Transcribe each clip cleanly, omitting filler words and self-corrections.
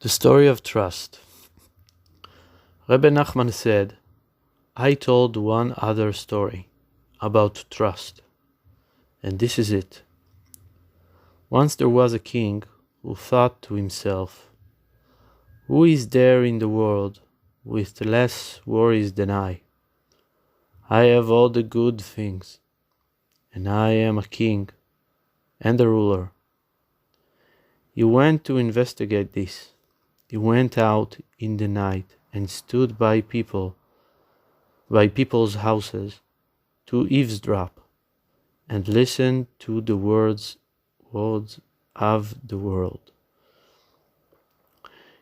The story of trust. Rabbi Nachman said, I told one other story about trust, and this is it. Once there was a king who thought to himself, who is there in the world with less worries than I? I have all the good things, and I am a king and a ruler. He went to investigate this. He went out in the night and stood by people's houses to eavesdrop and listen to the words of the world.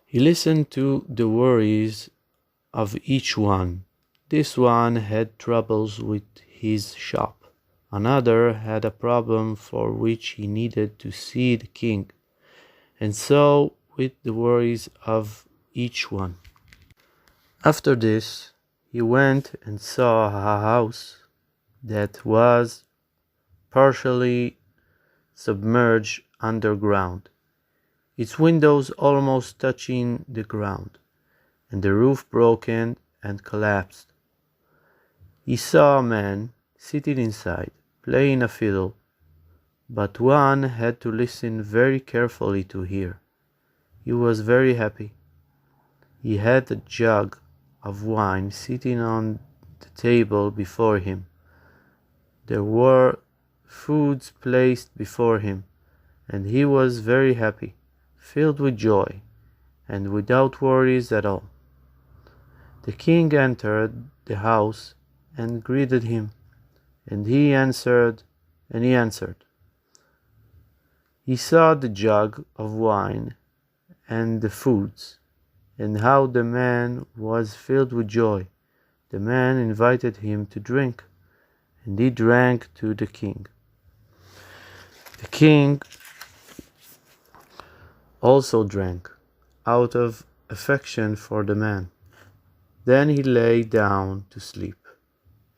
He listened to the worries of each one. This one had troubles with his shop. Another had a problem for which he needed to see the king, and so with the worries of each one. After this, he went and saw a house that was partially submerged underground, its windows almost touching the ground, and the roof broken and collapsed. He saw a man sitting inside, playing a fiddle, but one had to listen very carefully to hear. He was very happy. He had a jug of wine sitting on the table before him. There were foods placed before him, and he was very happy, filled with joy, and without worries at all. The king entered the house and greeted him, and he answered. He saw the jug of wine and the foods, and how the man was filled with joy. The man invited him to drink, and he drank to the king. The king also drank, out of affection for the man. Then he lay down to sleep,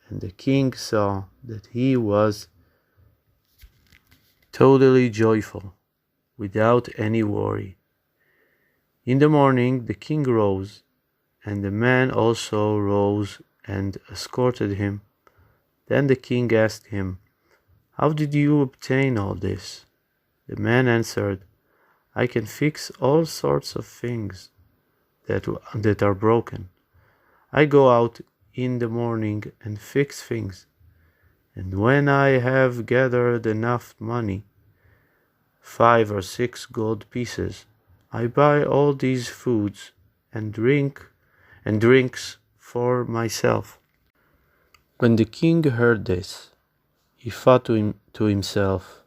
and the king saw that he was totally joyful, without any worry. In the morning the king rose, and the man also rose and escorted him. Then the king asked him, How did you obtain all this? The man answered, I can fix all sorts of things that are broken. I go out in the morning and fix things, and when I have gathered enough money, 5 or 6 gold pieces, I buy all these foods and drinks for myself. When the king heard this, he thought to himself,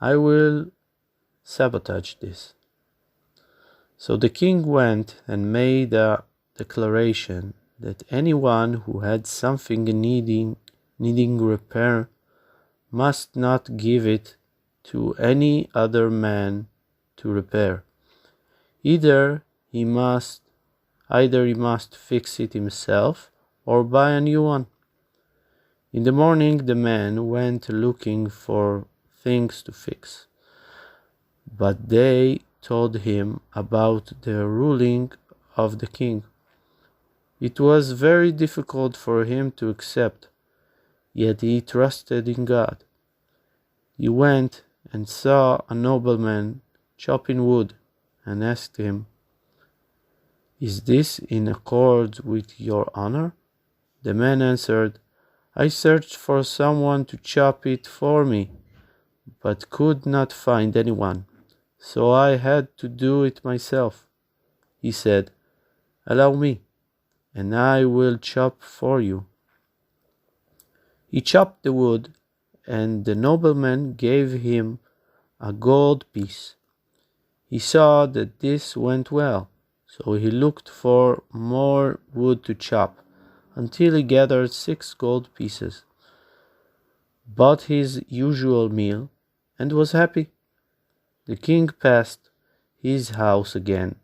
I will sabotage this. So the king went and made a declaration that anyone who had something needing repair must not give it to any other man to repair. Either he must fix it himself or buy a new one. In the morning the man went looking for things to fix, but they told him about the ruling of the king. It was very difficult for him to accept, yet he trusted in God. He went and saw a nobleman chopping wood and asked him, Is this in accord with your honor? The man answered, I searched for someone to chop it for me, but could not find anyone, so I had to do it myself. He said, Allow me, and I will chop for you. He chopped the wood, and the nobleman gave him a gold piece. He saw that this went well, so he looked for more wood to chop, until he gathered 6 gold pieces, bought his usual meal, and was happy. The king passed his house again,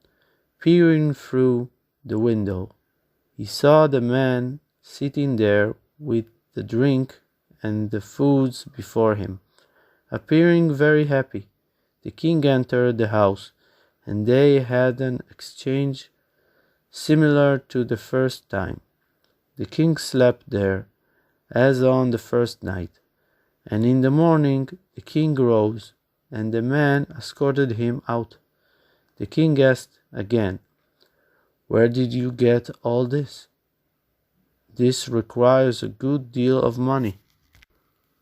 peering through the window. He saw the man sitting there with the drink and the foods before him, appearing very happy. The king entered the house and they had an exchange similar to the first time. The king slept there, as on the first night, and in the morning the king rose, and the man escorted him out. The king asked again, "Where did you get all this? This requires a good deal of money."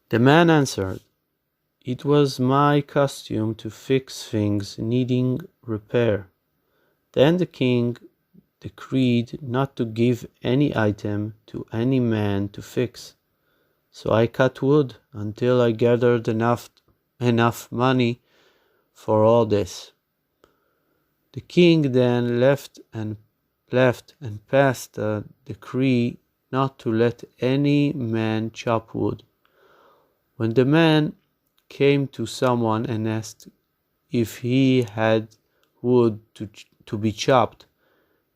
The man answered, "It was my custom to fix things needing repair." Then the king decreed not to give any item to any man to fix. So I cut wood until I gathered enough money for all this. The king then left and passed a decree not to let any man chop wood. When the man came to someone and asked if he had wood to be chopped,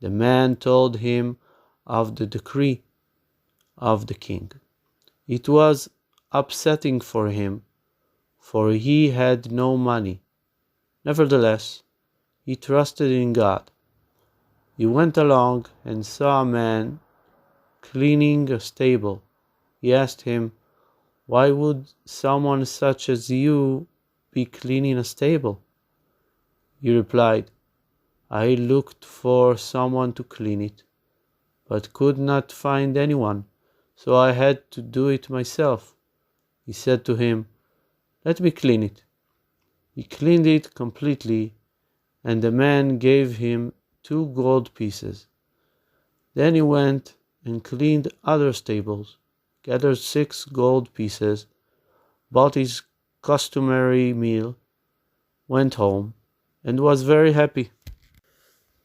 the man told him of the decree of the king. It was upsetting for him, for he had no money. Nevertheless, he trusted in God. He went along and saw a man cleaning a stable. He asked him, "Why would someone such as you be cleaning a stable?" He replied, "I looked for someone to clean it, but could not find anyone, so I had to do it myself." He said to him, "Let me clean it." He cleaned it completely, and the man gave him 2 gold pieces. Then he went and cleaned other stables, gathered 6 gold pieces, bought his customary meal, went home, and was very happy.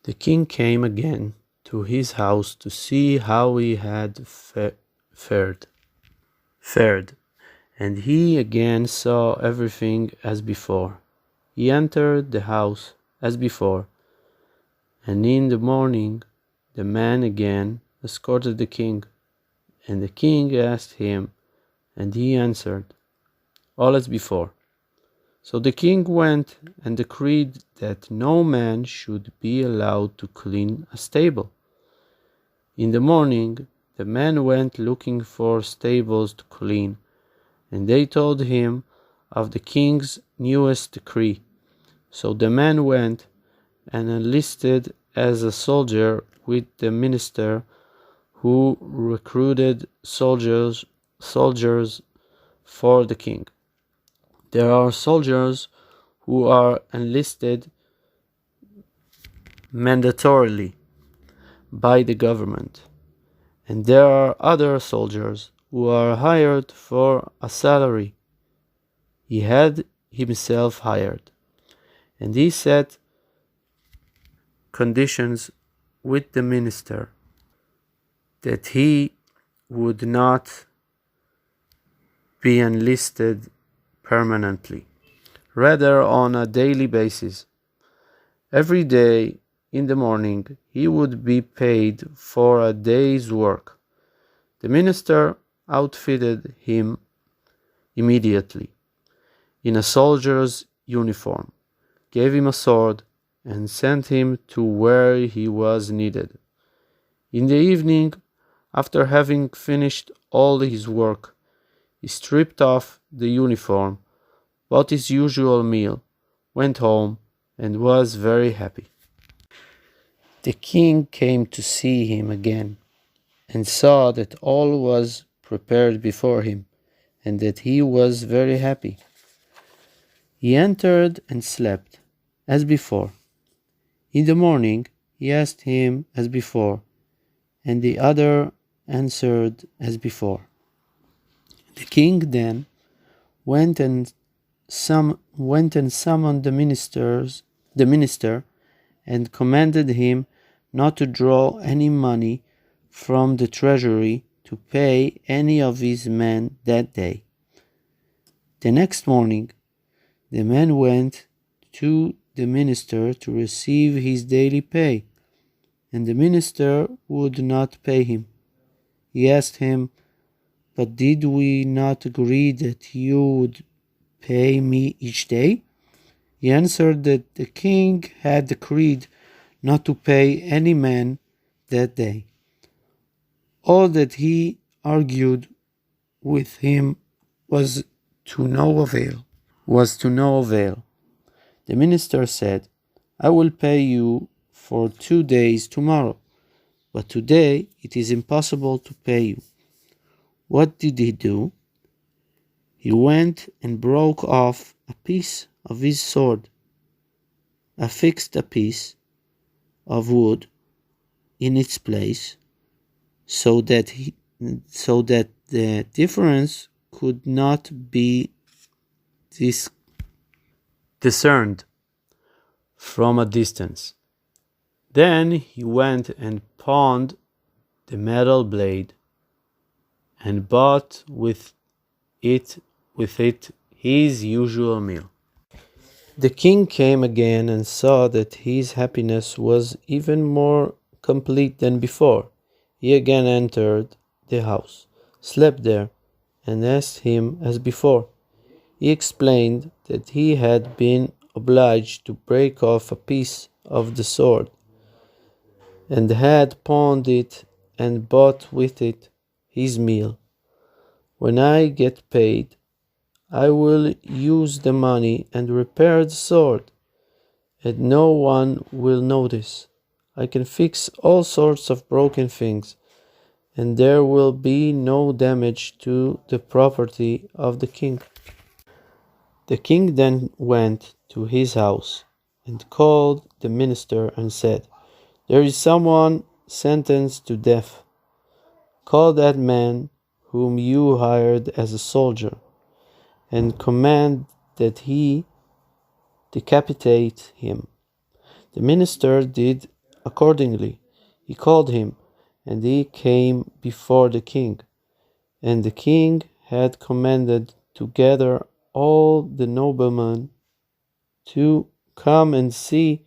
The king came again to his house to see how he had fared, and he again saw everything as before. He entered the house as before, and in the morning the man again escorted the king, and the king asked him, and he answered, "All as before." So the king went and decreed that no man should be allowed to clean a stable. In the morning the man went looking for stables to clean, and they told him of the king's newest decree. So the man went and enlisted as a soldier with the minister, who recruited soldiers for the king. There are soldiers who are enlisted mandatorily by the government, and there are other soldiers who are hired for a salary. He had himself hired, and he set conditions with the minister that he would not be enlisted permanently, rather on a daily basis. Every day in the morning he would be paid for a day's work. The minister outfitted him immediately in a soldier's uniform, gave him a sword, and sent him to where he was needed. In the evening, after having finished all his work, he stripped off the uniform, bought his usual meal, went home, and was very happy. The king came to see him again, and saw that all was prepared before him, and that he was very happy. He entered and slept, as before. In the morning he asked him as before, and the other answered as before. The king then went and summoned the minister, and commanded him not to draw any money from the treasury to pay any of his men that day. The next morning the man went to the minister to receive his daily pay, and the minister would not pay him. He asked him, "But did we not agree that you would pay me each day?" He answered that the king had decreed not to pay any man that day. All that he argued with him was to no avail. The minister said, I will pay you for 2 days tomorrow, but today it is impossible to pay you. What did he do? He went and broke off a piece of his sword, affixed a piece of wood in its place, so that the difference could not be discerned from a distance. Then he went and pawned the metal blade and bought with it his usual meal. The king came again and saw that his happiness was even more complete than before. He again entered the house, slept there, and asked him as before. He explained that he had been obliged to break off a piece of the sword, and had pawned it and bought with it his meal. When I get paid, I will use the money and repair the sword, and no one will notice. I can fix all sorts of broken things, and there will be no damage to the property of the king. The king then went to his house and called the minister and said, There is someone sentenced to death. Call that man whom you hired as a soldier, and command that he decapitate him. The minister did accordingly. He called him, and he came before the king. And the king had commanded to gather all the noblemen to come and see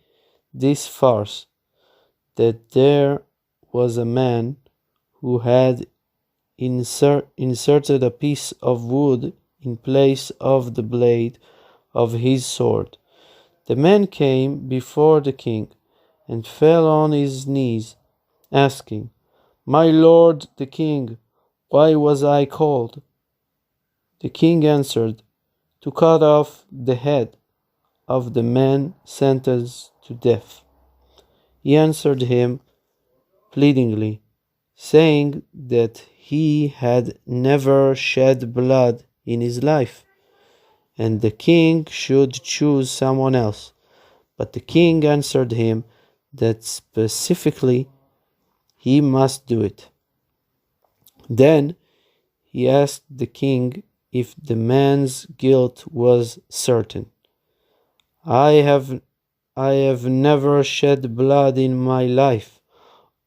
this farce, that there was a man who had inserted a piece of wood in place of the blade of his sword. The man came before the king and fell on his knees, asking, My lord the king, why was I called? The king answered, To cut off the head of the man sentenced to death. He answered him pleadingly, saying that he had never shed blood in his life, and the king should choose someone else. But the king answered him that specifically he must do it. Then he asked the king if the man's guilt was certain. I have never shed blood in my life.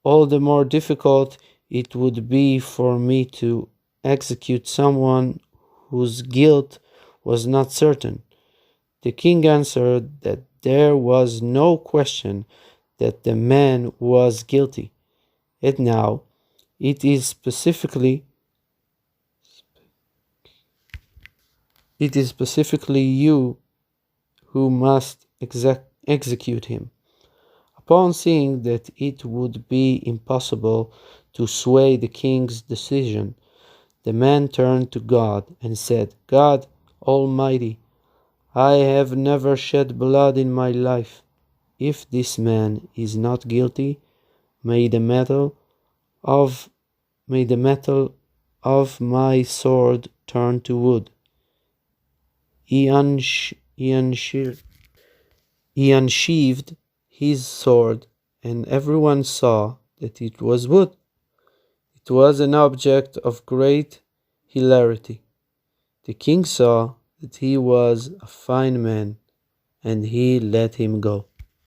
All the more difficult it would be for me to execute someone whose guilt was not certain. The king answered that there was no question that the man was guilty. And now it is specifically you who must execute him. Upon seeing that it would be impossible to sway the king's decision, the man turned to God and said, God Almighty, I have never shed blood in my life. If this man is not guilty, may the metal of my sword turn to wood. He unsheathed his sword, and everyone saw that it was wood. It was an object of great hilarity. The king saw that he was a fine man, and he let him go.